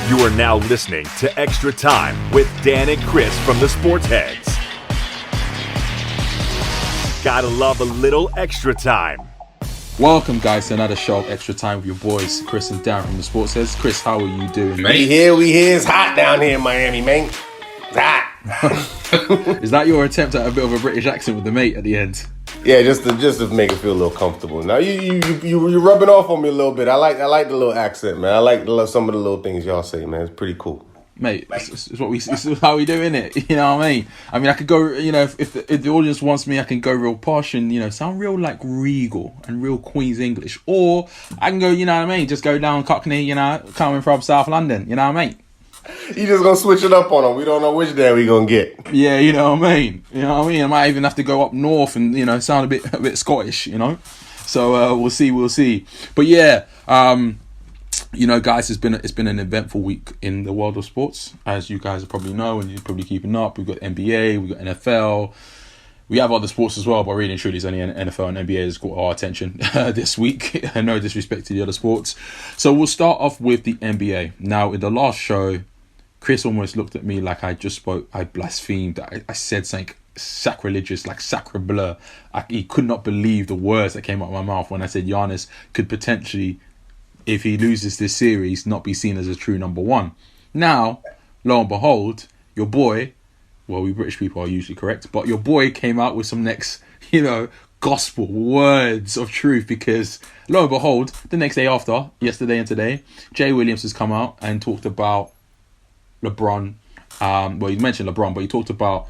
You are now listening to Extra Time with Dan and Chris from the Sportsheads. Gotta love a little extra time. Welcome, guys, to another show of Extra Time with your boys, Chris and Dan from the Sportsheads. Chris, how are you doing, mate? We here. It's hot down here in Miami, man. It's hot. Is that your attempt at a bit of a British accent with the mate at the end? Yeah, just to make it feel a little comfortable. Now you're rubbing off on me a little bit. I like the little accent, man. I like some of the little things y'all say, man. It's pretty cool. Mate, it's how we do, innit? You know what I mean? I could go, if the audience wants me, I can go real posh and, sound real like regal and real Queen's English. Or I can go, just go down Cockney, coming from South London, you know what I mean? You just gonna switch it up on them. We don't know which day we gonna get. Yeah, you know what I mean? I might even have to go up north and, sound a bit Scottish, So we'll see. But yeah, guys, it's been an eventful week in the world of sports, as you guys probably know and you're probably keeping up. We've got NBA, we've got NFL, we have other sports as well, but really and truly it's only NFL and NBA has got our attention this week. No disrespect to the other sports. So we'll start off with the NBA. Now, in the last show, Chris almost looked at me like I blasphemed. I said something sacrilegious, like sacre bleu. He could not believe the words that came out of my mouth when I said Giannis could potentially, if he loses this series, not be seen as a true number one. Now, lo and behold, your boy, well, we British people are usually correct, but your boy came out with some next, gospel words of truth, because lo and behold, the next day after, yesterday and today, Jay Williams has come out and talked about LeBron. He mentioned LeBron, but he talked about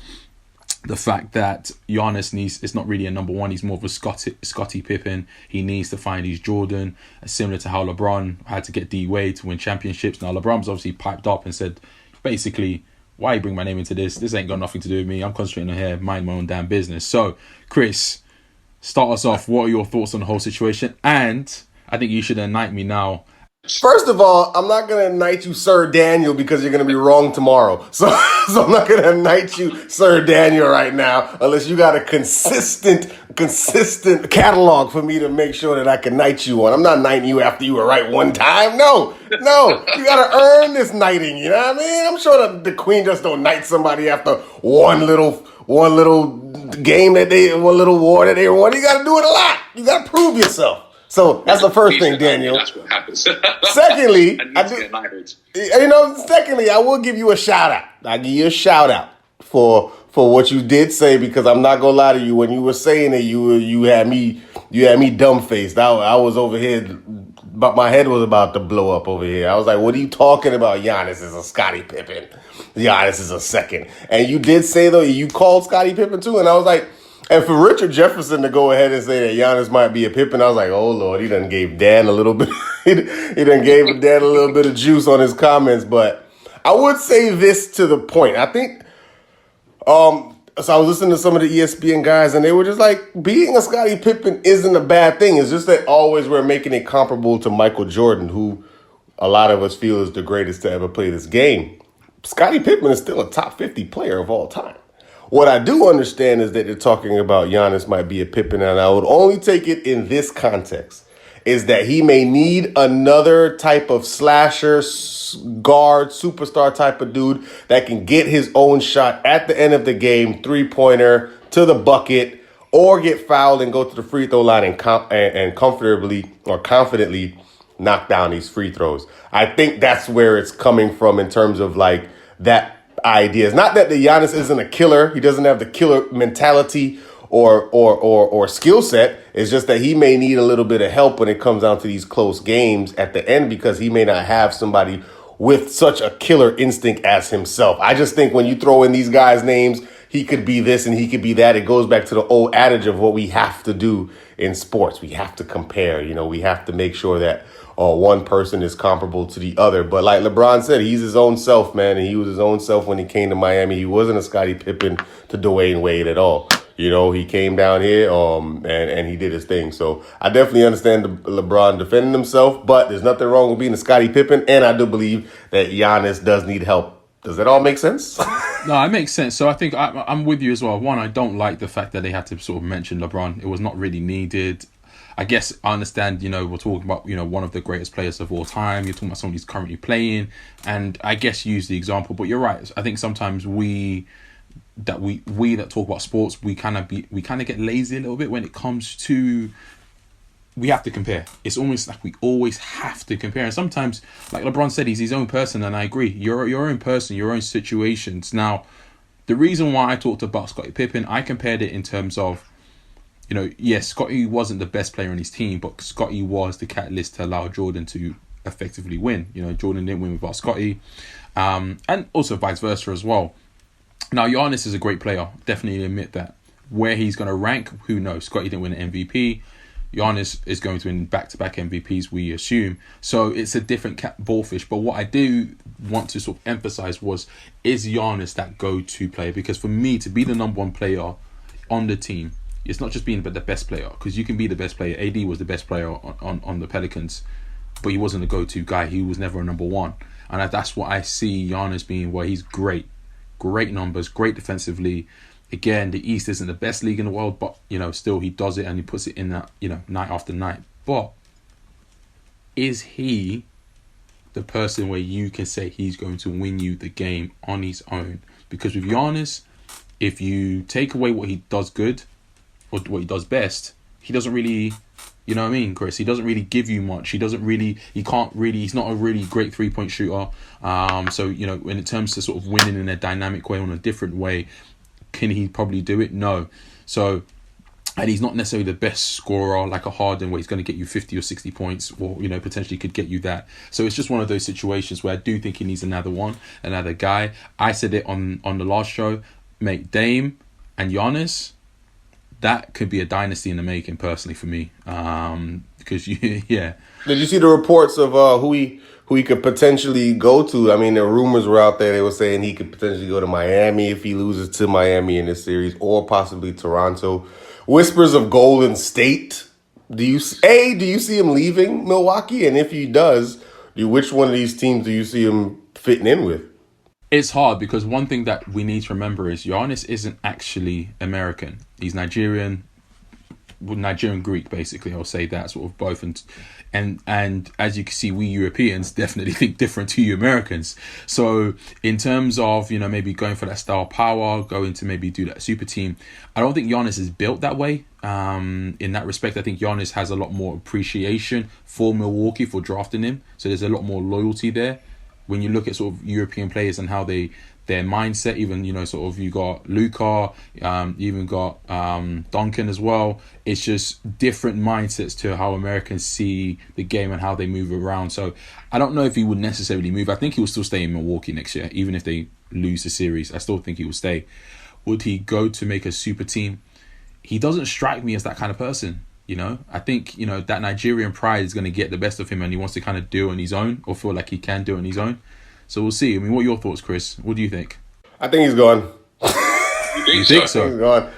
the fact that Giannis it's not really a number one. He's more of a Scottie Pippen. He needs to find his Jordan, similar to how LeBron had to get D-Wade to win championships. Now, LeBron's obviously piped up and said, basically, why you bring my name into this? This ain't got nothing to do with me. I'm concentrating on here, mind my own damn business. So, Chris, start us off. What are your thoughts on the whole situation? And I think you should indict me now. First of all, I'm not going to indict you, Sir Daniel, because you're going to be wrong tomorrow. So I'm not going to indict you, Sir Daniel, right now, unless you got a consistent catalog for me to make sure that I can knight you on. I'm not knighting you after you were right one time. No. You got to earn this knighting, you know what I mean? I'm sure that the Queen just don't knight somebody after one little game one little war that they won. You got to do it a lot. You got to prove yourself. So that's the first thing, Daniel. That's what happens. Secondly, I will give you a shout out. I give you a shout out for what you did say, because I'm not gonna lie to you. When you were saying it, you had me dumbfaced. I was over here, but my head was about to blow up over here. I was like, "What are you talking about? Giannis is a Scottie Pippen. Giannis is a second." And you did say though, you called Scottie Pippen too, and I was like. And for Richard Jefferson to go ahead and say that Giannis might be a Pippen, I was like, oh, Lord, he done gave Dan a little bit. he done gave Dan a little bit of juice on his comments. But I would say this to the point. I think, so I was listening to some of the ESPN guys, and they were just like, being a Scottie Pippen isn't a bad thing. It's just that always we're making it comparable to Michael Jordan, who a lot of us feel is the greatest to ever play this game. Scottie Pippen is still a top 50 player of all time. What I do understand is that they're talking about Giannis might be a Pippen, and I would only take it in this context, is that he may need another type of slasher, guard, superstar type of dude that can get his own shot at the end of the game, three-pointer to the bucket, or get fouled and go to the free throw line and comfortably or confidently knock down these free throws. I think that's where it's coming from in terms of like that idea. It's not that the Giannis isn't a killer. He doesn't have the killer mentality or skill set. It's just that he may need a little bit of help when it comes down to these close games at the end, because he may not have somebody with such a killer instinct as himself. I just think when you throw in these guys' names, he could be this and he could be that. It goes back to the old adage of what we have to do in sports. We have to compare. We have to make sure that one person is comparable to the other. But like LeBron said, he's his own self, man. And he was his own self when he came to Miami. He wasn't a Scottie Pippen to Dwayne Wade at all. He came down here and he did his thing. So I definitely understand LeBron defending himself, but there's nothing wrong with being a Scottie Pippen. And I do believe that Giannis does need help. Does that all make sense? No, it makes sense. So I think I'm with you as well. One, I don't like the fact that they had to sort of mention LeBron. It was not really needed. I guess I understand, we're talking about, one of the greatest players of all time. You're talking about someone who's currently playing, and I guess use the example. But you're right. I think sometimes we that talk about sports, we kind of get lazy a little bit when it comes to, we have to compare. It's almost like we always have to compare. And sometimes, like LeBron said, he's his own person, and I agree. You're your own person, your own situations. Now, the reason why I talked about Scottie Pippen, I compared it in terms of, yes, Scottie wasn't the best player on his team, but Scottie was the catalyst to allow Jordan to effectively win. Jordan didn't win without Scottie, and also vice versa as well. Now, Giannis is a great player. Definitely admit that. Where he's going to rank, who knows? Scottie didn't win an MVP. Giannis is going to win back-to-back MVPs, we assume. So it's a different ballfish. But what I do want to sort of emphasize is Giannis that go-to player? Because for me, to be the number one player on the team, it's not just being the best player, because you can be the best player. AD was the best player on the Pelicans, but he wasn't a go-to guy. He was never a number one. And that's what I see Giannis being, where he's great. Great numbers, great defensively. Again, the East isn't the best league in the world, but, still he does it and he puts it in that, night after night. But is he the person where you can say he's going to win you the game on his own? Because with Giannis, if you take away what he does good, or what he does best, he doesn't really, Chris? He doesn't really give you much. He's not a really great 3-point shooter. So, when it comes to sort of winning in a dynamic way, on a different way, can he probably do it? No. So, and he's not necessarily the best scorer like a Harden, where he's going to get you 50 or 60 points, or, potentially could get you that. So it's just one of those situations where I do think he needs another guy. I said it on the last show, mate, Dame and Giannis, that could be a dynasty in the making, personally, for me. Because, yeah. Did you see the reports of who he could potentially go to? I mean, the rumors were out there. They were saying he could potentially go to Miami if he loses to Miami in this series, or possibly Toronto. Whispers of Golden State. Do you see him leaving Milwaukee? And if he does, which one of these teams do you see him fitting in with? It's hard, because one thing that we need to remember is Giannis isn't actually American. He's Nigerian Greek, basically. I'll say that, sort of both. And as you can see, we Europeans definitely think different to you Americans. So in terms of, maybe going for that star power, going to maybe do that super team, I don't think Giannis is built that way. In that respect, I think Giannis has a lot more appreciation for Milwaukee for drafting him. So there's a lot more loyalty there. When you look at sort of European players and how their mindset, even, sort of, you got Luka, you even got Duncan as well. It's just different mindsets to how Americans see the game and how they move around. So I don't know if he would necessarily move. I think he will still stay in Milwaukee next year, even if they lose the series. I still think he will stay. Would he go to make a super team? He doesn't strike me as that kind of person. I think, that Nigerian pride is going to get the best of him, and he wants to kind of do it on his own, or feel like he can do it on his own. So we'll see. I mean, what are your thoughts, Chris? What do you think? I think he's gone. You think so? He's gone.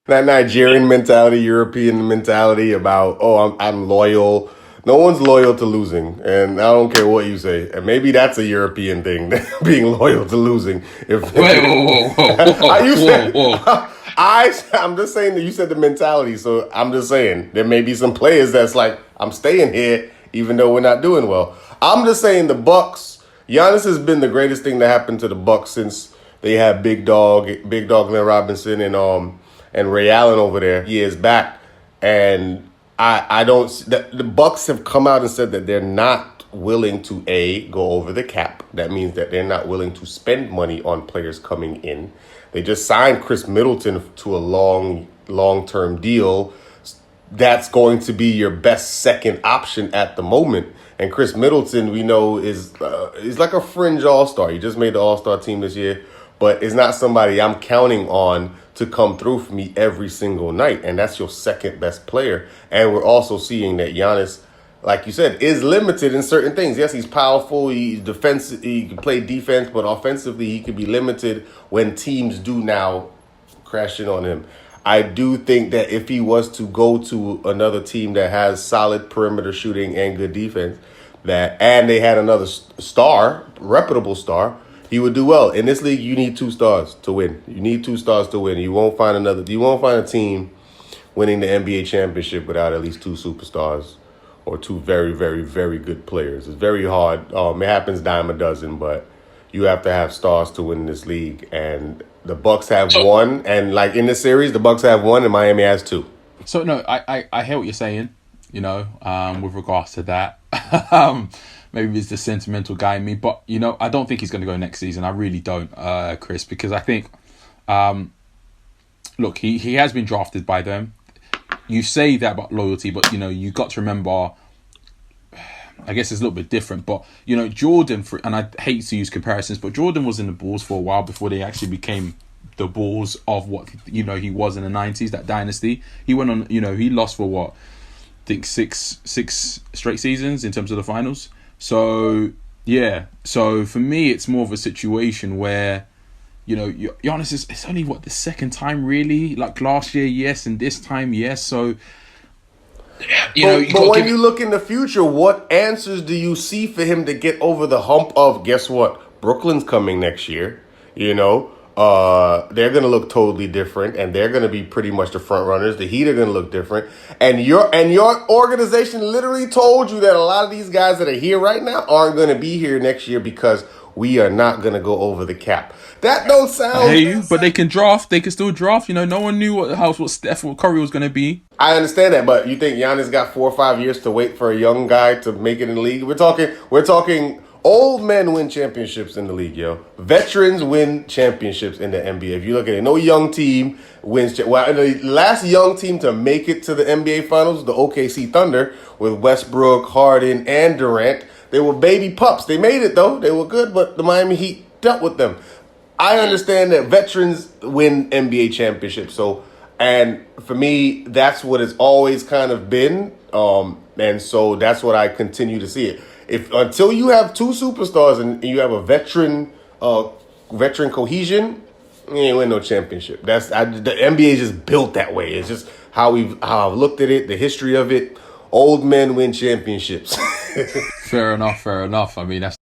That Nigerian mentality, European mentality about, I'm loyal. No one's loyal to losing, and I don't care what you say. And maybe that's a European thing, being loyal to losing. Whoa. I'm just saying that you said the mentality, so I'm just saying there may be some players that's like, I'm staying here even though we're not doing well. I'm just saying the Bucks, Giannis has been the greatest thing to happen to the Bucks since they had Big Dog Glenn Robinson and Ray Allen over there years back. And I don't, the Bucks have come out and said that they're not willing to go over the cap. That means that they're not willing to spend money on players coming in. They just signed Chris Middleton to a long-term deal. That's going to be your best second option at the moment. And Chris Middleton, we know, is like a fringe all-star. He just made the all-star team this year, but it's not somebody I'm counting on to come through for me every single night. And that's your second best player. And we're also seeing that Giannis, like you said, is limited in certain things. Yes, he's powerful. He can play defense, but offensively he can be limited when teams do now crash in on him. I do think that if he was to go to another team that has solid perimeter shooting and good defense, and they had another reputable star, he would do well. In this league, you need 2 stars to win. You need 2 stars to win. You won't find a team winning the NBA championship without at least two superstars or two very, very, very good players. It's very hard. It happens dime a dozen, but you have to have stars to win this league. And the Bucks have one, and like in this series, the Bucks have one, and Miami has two. So no, I hear what you're saying. With regards to that, maybe it's the sentimental guy in me, but I don't think he's going to go next season. I really don't, Chris, because I think, look, he has been drafted by them. You say that about loyalty, but you got to remember. I guess it's a little bit different, but Jordan, and I hate to use comparisons, but Jordan was in the Bulls for a while before they actually became the Bulls of what he was in the 90s, that dynasty. He went on, he lost for what, I think six straight seasons in terms of the finals. So yeah, so for me, it's more of a situation where Giannis it's only the second time really. Like last year, yes, and this time, yes. So. But when you look in the future, what answers do you see for him to get over the hump of, guess what? Brooklyn's coming next year. They're going to look totally different, and they're going to be pretty much the front runners. The Heat are going to look different. And your organization literally told you that a lot of these guys that are here right now aren't going to be here next year because we are not going to go over the cap. That don't sound... I hear you, but they can draft. They can still draft. No one knew what Steph or Curry was going to be. I understand that, but you think Giannis got 4 or 5 years to wait for a young guy to make it in the league? We're talking old men win championships in the league, yo. Veterans win championships in the NBA. If you look at it, no young team wins. Well, the last young team to make it to the NBA Finals, the OKC Thunder, with Westbrook, Harden, and Durant. They were baby pups. They made it, though. They were good, but the Miami Heat dealt with them. I understand that veterans win NBA championships. And for me, that's what it's always kind of been. And so that's what I continue to see it. Until you have two superstars and you have a veteran cohesion, you ain't win no championship. The NBA is just built that way. It's just how I've looked at it, the history of it. Old men win championships. Fair enough. I mean, that's